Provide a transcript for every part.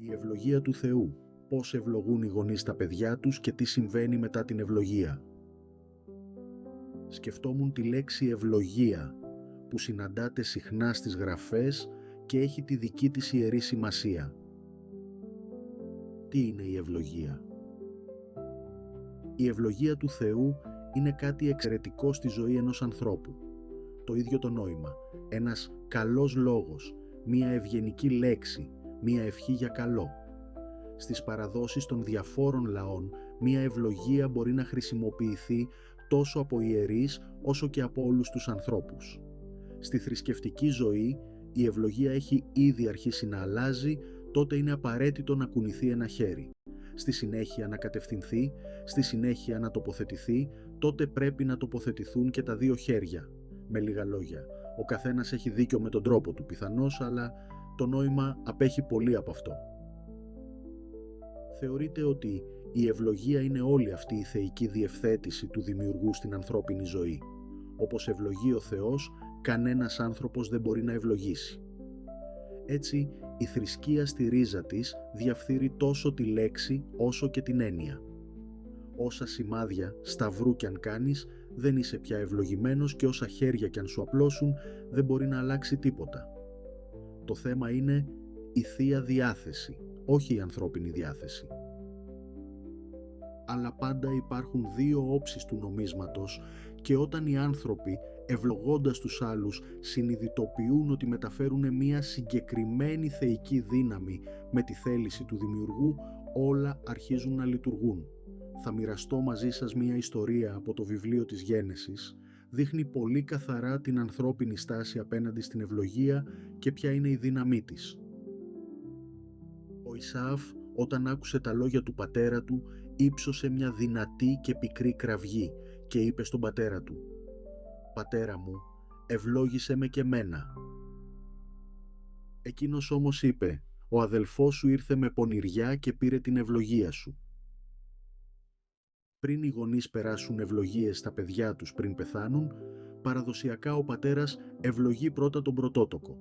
Η ευλογία του Θεού. Πώς ευλογούν οι γονείς τα παιδιά τους και τι συμβαίνει μετά την ευλογία. Σκεφτόμουν τη λέξη ευλογία που συναντάται συχνά στις γραφές και έχει τη δική της ιερή σημασία. Τι είναι η ευλογία? Η ευλογία του Θεού είναι κάτι εξαιρετικό στη ζωή ενός ανθρώπου. Το ίδιο το νόημα. Ένας καλός λόγος, μία ευγενική λέξη, μία ευχή για καλό. Στις παραδόσεις των διαφόρων λαών, μία ευλογία μπορεί να χρησιμοποιηθεί τόσο από ιερείς όσο και από όλους τους ανθρώπους. Στη θρησκευτική ζωή, η ευλογία έχει ήδη αρχίσει να αλλάζει, τότε είναι απαραίτητο να κουνηθεί ένα χέρι. Στη συνέχεια να κατευθυνθεί, στη συνέχεια να τοποθετηθεί, τότε πρέπει να τοποθετηθούν και τα δύο χέρια. Με λίγα λόγια, ο καθένας έχει δίκιο με τον τρόπο του πιθανώς, αλλά το νόημα απέχει πολύ από αυτό. Θεωρείται ότι η ευλογία είναι όλη αυτή η θεϊκή διευθέτηση του Δημιουργού στην ανθρώπινη ζωή. Όπως ευλογεί ο Θεός, κανένας άνθρωπος δεν μπορεί να ευλογήσει. Έτσι, η θρησκεία στη ρίζα της διαφθείρει τόσο τη λέξη όσο και την έννοια. Όσα σημάδια σταυρού κι αν κάνεις, δεν είσαι πια ευλογημένος και όσα χέρια κι αν σου απλώσουν, δεν μπορεί να αλλάξει τίποτα. Το θέμα είναι η θεία διάθεση, όχι η ανθρώπινη διάθεση. Αλλά πάντα υπάρχουν δύο όψεις του νομίσματος και όταν οι άνθρωποι, ευλογώντας τους άλλους, συνειδητοποιούν ότι μεταφέρουν μία συγκεκριμένη θεϊκή δύναμη με τη θέληση του Δημιουργού, όλα αρχίζουν να λειτουργούν. Θα μοιραστώ μαζί σας μία ιστορία από το βιβλίο της Γένεσης. Δείχνει πολύ καθαρά την ανθρώπινη στάση απέναντι στην ευλογία και ποια είναι η δύναμή της. Ο Ισαάβ, όταν άκουσε τα λόγια του πατέρα του, ύψωσε μια δυνατή και πικρή κραυγή και είπε στον πατέρα του: «Πατέρα μου, ευλόγησέ με και μένα». Εκείνος όμως είπε: «Ο αδελφός σου ήρθε με πονηριά και πήρε την ευλογία σου». Πριν οι γονείς περάσουν ευλογίες στα παιδιά τους πριν πεθάνουν, παραδοσιακά ο πατέρας ευλογεί πρώτα τον πρωτότοκο,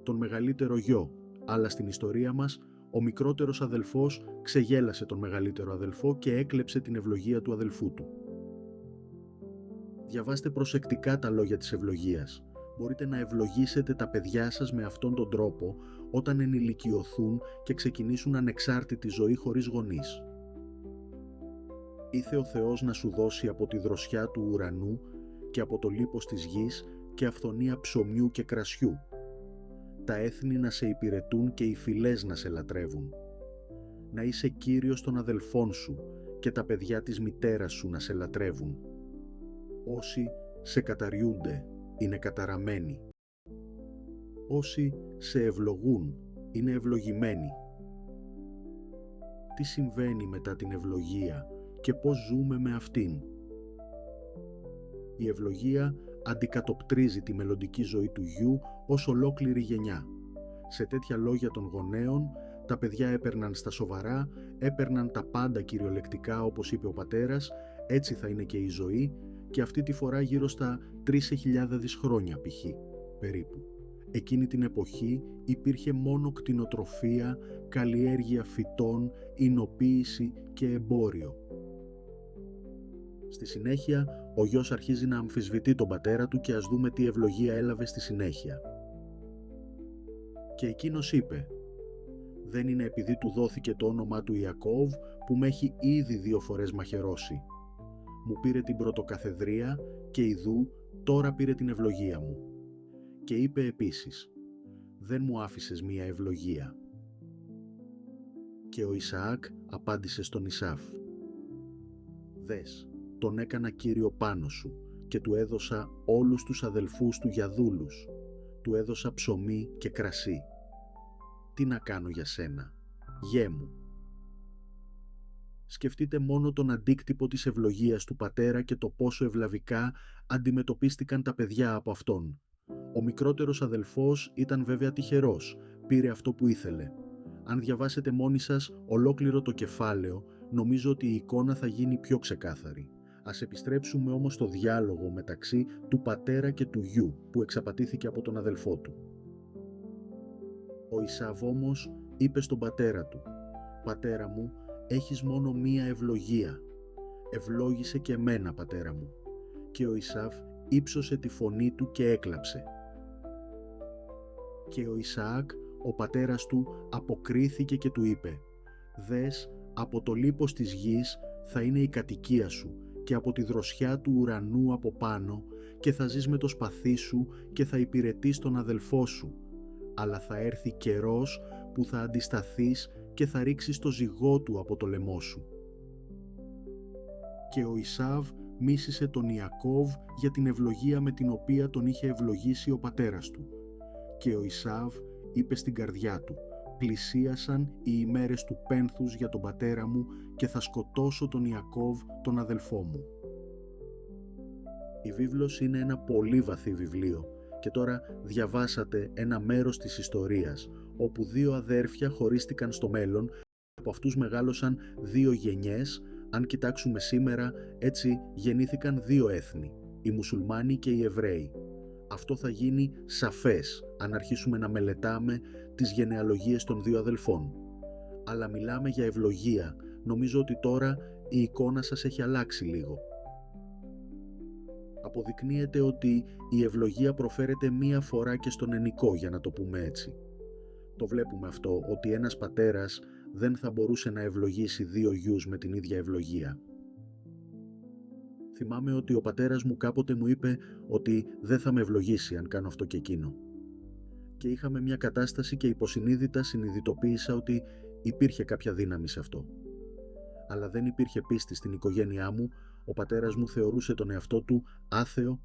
τον μεγαλύτερο γιο, αλλά στην ιστορία μας ο μικρότερος αδελφός ξεγέλασε τον μεγαλύτερο αδελφό και έκλεψε την ευλογία του αδελφού του. Διαβάστε προσεκτικά τα λόγια της ευλογίας. Μπορείτε να ευλογήσετε τα παιδιά σας με αυτόν τον τρόπο όταν ενηλικιωθούν και ξεκινήσουν ανεξάρτητη ζωή χωρίς γονείς. Ήθε ο Θεός να σου δώσει από τη δροσιά του ουρανού και από το λίπος της γης και αυθονία ψωμιού και κρασιού. Τα έθνη να σε υπηρετούν και οι φυλές να σε λατρεύουν. Να είσαι κύριος των αδελφών σου και τα παιδιά της μητέρας σου να σε λατρεύουν. Όσοι σε καταριούνται είναι καταραμένοι. Όσοι σε ευλογούν είναι ευλογημένοι. Τι συμβαίνει μετά την ευλογία και πώς ζούμε με αυτήν? Η ευλογία αντικατοπτρίζει τη μελλοντική ζωή του γιου ως ολόκληρη γενιά. Σε τέτοια λόγια των γονέων, τα παιδιά έπαιρναν στα σοβαρά, έπαιρναν τα πάντα κυριολεκτικά όπως είπε ο πατέρας, έτσι θα είναι και η ζωή, και αυτή τη φορά γύρω στα 3.000 χρόνια π.χ. περίπου. Εκείνη την εποχή υπήρχε μόνο κτηνοτροφία, καλλιέργεια φυτών, εινοποίηση και εμπόριο. Στη συνέχεια, ο γιος αρχίζει να αμφισβητεί τον πατέρα του και ας δούμε τι ευλογία έλαβε στη συνέχεια. Και εκείνος είπε: «Δεν είναι επειδή του δόθηκε το όνομά του Ιακώβ που με έχει ήδη 2 φορές μαχαιρώσει. Μου πήρε την πρωτοκαθεδρία και ιδού τώρα πήρε την ευλογία μου». Και είπε επίσης: «Δεν μου άφησες μία ευλογία». Και ο Ισαάκ απάντησε στον Ισαύ: «Δες, τον έκανα κύριο πάνω σου και του έδωσα όλους τους αδελφούς του για δούλους. Του έδωσα ψωμί και κρασί. Τι να κάνω για σένα, γιέ μου?» Σκεφτείτε μόνο τον αντίκτυπο της ευλογίας του πατέρα και το πόσο ευλαβικά αντιμετωπίστηκαν τα παιδιά από αυτόν. Ο μικρότερος αδελφός ήταν βέβαια τυχερός, πήρε αυτό που ήθελε. Αν διαβάσετε μόνοι σας ολόκληρο το κεφάλαιο, νομίζω ότι η εικόνα θα γίνει πιο ξεκάθαρη. Ας επιστρέψουμε όμως στο διάλογο μεταξύ του πατέρα και του γιου που εξαπατήθηκε από τον αδελφό του. Ο Ισαύ όμως είπε στον πατέρα του: «Πατέρα μου, έχεις μόνο μία ευλογία. Ευλόγησε και εμένα, πατέρα μου». Και ο Ισαύ ύψωσε τη φωνή του και έκλαψε. Και ο Ισαάκ, ο πατέρας του, αποκρίθηκε και του είπε: «Δες, από το λίπος της γης θα είναι η κατοικία σου και από τη δροσιά του ουρανού από πάνω, και θα ζεις με το σπαθί σου και θα υπηρετείς τον αδελφό σου. Αλλά θα έρθει καιρός που θα αντισταθείς και θα ρίξεις το ζυγό του από το λαιμό σου». Και ο Ισαύ μίσησε τον Ιακώβ για την ευλογία με την οποία τον είχε ευλογήσει ο πατέρας του. Και ο Ισαύ είπε στην καρδιά του: «Πλησίασαν οι ημέρες του πένθους για τον πατέρα μου και θα σκοτώσω τον Ιακώβ τον αδελφό μου». Η βίβλος είναι ένα πολύ βαθύ βιβλίο και τώρα διαβάσατε ένα μέρος της ιστορίας όπου δύο αδέρφια χωρίστηκαν στο μέλλον, από αυτούς μεγάλωσαν δύο γενιές. Αν κοιτάξουμε σήμερα, έτσι γεννήθηκαν δύο έθνη, οι Μουσουλμάνοι και οι Εβραίοι. Αυτό θα γίνει σαφές αν αρχίσουμε να μελετάμε τις γενεαλογίες των δύο αδελφών. Αλλά μιλάμε για ευλογία. Νομίζω ότι τώρα η εικόνα σας έχει αλλάξει λίγο. Αποδεικνύεται ότι η ευλογία προφέρεται μία φορά και στον ενικό, για να το πούμε έτσι. Το βλέπουμε αυτό, ότι ένας πατέρας δεν θα μπορούσε να ευλογήσει δύο γιους με την ίδια ευλογία. Θυμάμαι ότι ο πατέρας μου κάποτε μου είπε ότι δεν θα με ευλογήσει αν κάνω αυτό και εκείνο. Και είχαμε μια κατάσταση και υποσυνείδητα συνειδητοποίησα ότι υπήρχε κάποια δύναμη σε αυτό. Αλλά δεν υπήρχε πίστη στην οικογένειά μου, ο πατέρας μου θεωρούσε τον εαυτό του άθεο,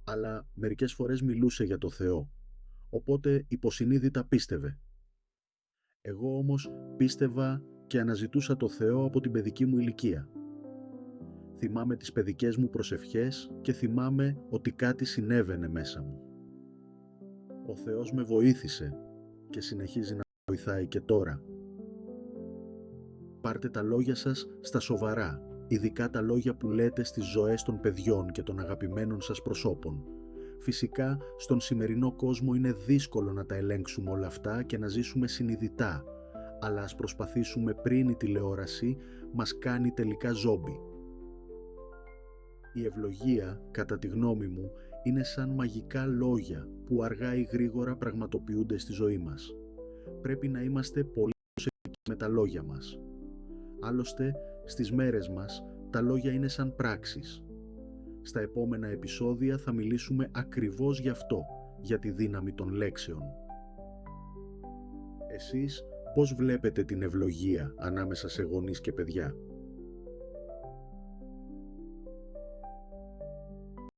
αλλά μερικές φορές μιλούσε για το Θεό. Οπότε υποσυνείδητα πίστευε. Εγώ όμως πίστευα και αναζητούσα το Θεό από την παιδική μου ηλικία. Θυμάμαι τις παιδικές μου προσευχές και θυμάμαι ότι κάτι συνέβαινε μέσα μου. Ο Θεός με βοήθησε και συνεχίζει να βοηθάει και τώρα. Πάρτε τα λόγια σας στα σοβαρά, ειδικά τα λόγια που λέτε στις ζωές των παιδιών και των αγαπημένων σας προσώπων. Φυσικά, στον σημερινό κόσμο είναι δύσκολο να τα ελέγξουμε όλα αυτά και να ζήσουμε συνειδητά, αλλά ας προσπαθήσουμε πριν η τηλεόραση μας κάνει τελικά ζόμπι. Η ευλογία, κατά τη γνώμη μου, είναι σαν μαγικά λόγια που αργά ή γρήγορα πραγματοποιούνται στη ζωή μας. Πρέπει να είμαστε πολύ προσεκτικοί με τα λόγια μας. Άλλωστε, στις μέρες μας, τα λόγια είναι σαν πράξεις. Στα επόμενα επεισόδια θα μιλήσουμε ακριβώς γι' αυτό, για τη δύναμη των λέξεων. Εσείς πώς βλέπετε την ευλογία ανάμεσα σε γονείς και παιδιά?